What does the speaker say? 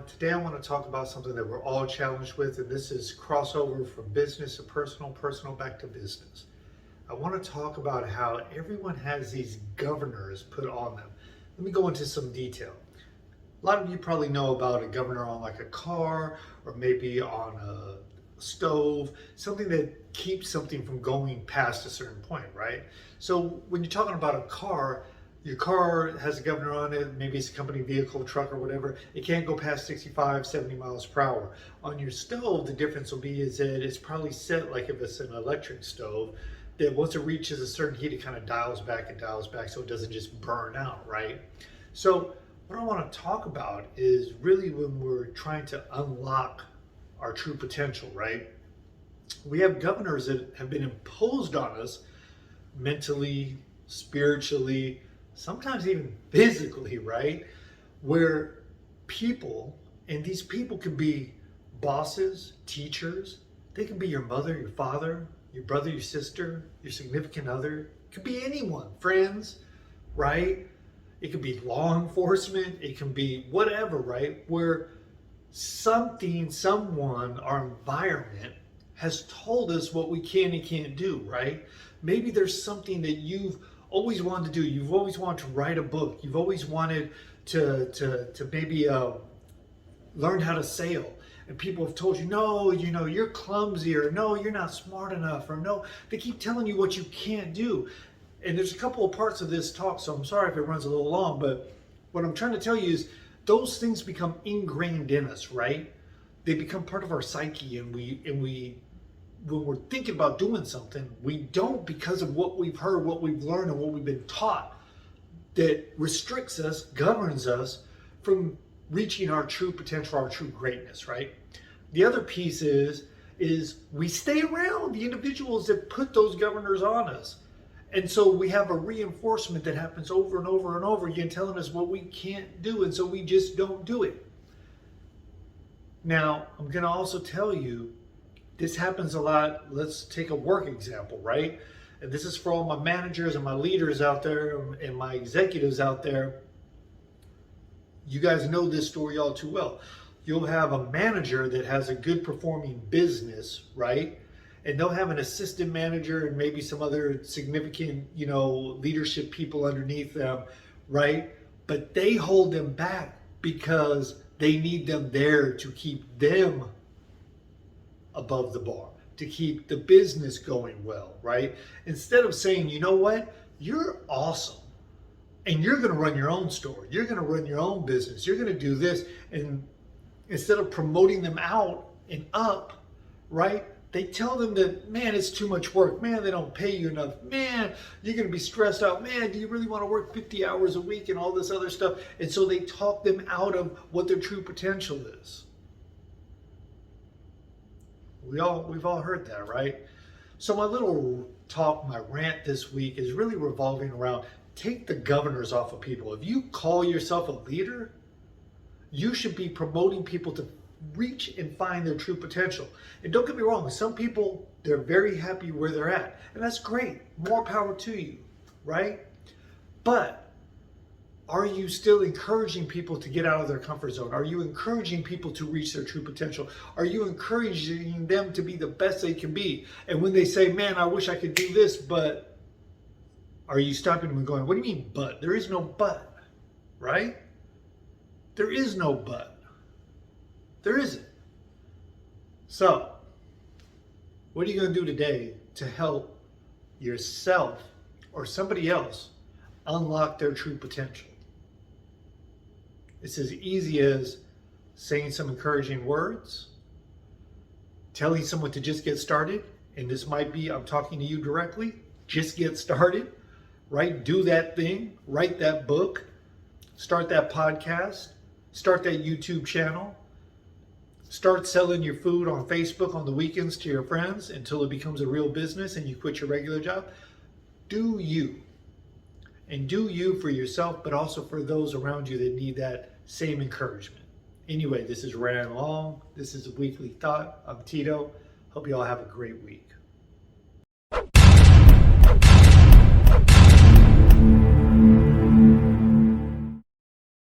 Today I want to talk about something that we're all challenged with, and this is crossover from business to personal, personal back to business. I want to talk about how everyone has these governors put on them. Let me go into some detail. A lot of you probably know about a governor on like a car or maybe on a stove, something that keeps something from going past a certain point, right? So when you're talking about a car, your car has a governor on it, maybe it's a company vehicle, truck or whatever, it can't go past 65, 70 miles per hour. On your stove, the difference will be is that it's probably set like if it's an electric stove, that once it reaches a certain heat, it kind of dials back and dials back so it doesn't just burn out, right? So what I want to talk about is really when we're trying to unlock our true potential, right? We have governors that have been imposed on us mentally, spiritually, sometimes even physically, right? Where people, and these people can be bosses, teachers, they can be your mother, your father, your brother, your sister, your significant other, it could be anyone, friends, right? It could be law enforcement, it can be whatever, right? Where something, someone, our environment has told us what we can and can't do, right? Maybe there's something that you've always wanted to do. You've always wanted to write a book. You've always wanted to maybe learn how to sail. And people have told you, no, you're clumsy, or no, you're not smart enough, or no, they keep telling you what you can't do. And there's a couple of parts of this talk, so I'm sorry if it runs a little long, but what I'm trying to tell you is those things become ingrained in us, right? They become part of our psyche, and we when we're thinking about doing something, we don't because of what we've heard, what we've learned, and what we've been taught that restricts us, governs us from reaching our true potential, our true greatness, right? The other piece is we stay around the individuals that put those governors on us. And so we have a reinforcement that happens over and over and over again telling us what we can't do, and so we just don't do it. Now, I'm going to also tell you, this happens a lot. Let's take a work example, right? And this is for all my managers and my leaders out there and my executives out there. You guys know this story all too well. You'll have a manager that has a good performing business, right? And they'll have an assistant manager and maybe some other significant, leadership people underneath them, right? But they hold them back because they need them there to keep them above the bar, to keep the business going well, right? Instead of saying, you know what, you're awesome and you're going to run your own store, you're going to run your own business, you're going to do this. And instead of promoting them out and up, right, they tell them that, man, it's too much work. Man, they don't pay you enough. Man, you're going to be stressed out. Man, do you really want to work 50 hours a week and all this other stuff? And so they talk them out of what their true potential is. We've all heard that, right? So my little talk, my rant this week is really revolving around take the governors off of people. If you call yourself a leader, you should be promoting people to reach and find their true potential. And don't get me wrong, some people, they're very happy where they're at. And that's great. More power to you, right? But are you still encouraging people to get out of their comfort zone? Are you encouraging people to reach their true potential? Are you encouraging them to be the best they can be? And when they say, man, I wish I could do this, but, are you stopping them and going, what do you mean but? There is no but, right? There is no but. There isn't. So, what are you going to do today to help yourself or somebody else unlock their true potential? It's as easy as saying some encouraging words, telling someone to just get started, and this might be, I'm talking to you directly, just get started, right? Do that thing, write that book, start that podcast, start that YouTube channel, start selling your food on Facebook on the weekends to your friends until it becomes a real business and you quit your regular job. Do you. And do you for yourself, but also for those around you that need that same encouragement. Anyway, this is Ran Long. This is a weekly thought. I'm Tito. Hope you all have a great week.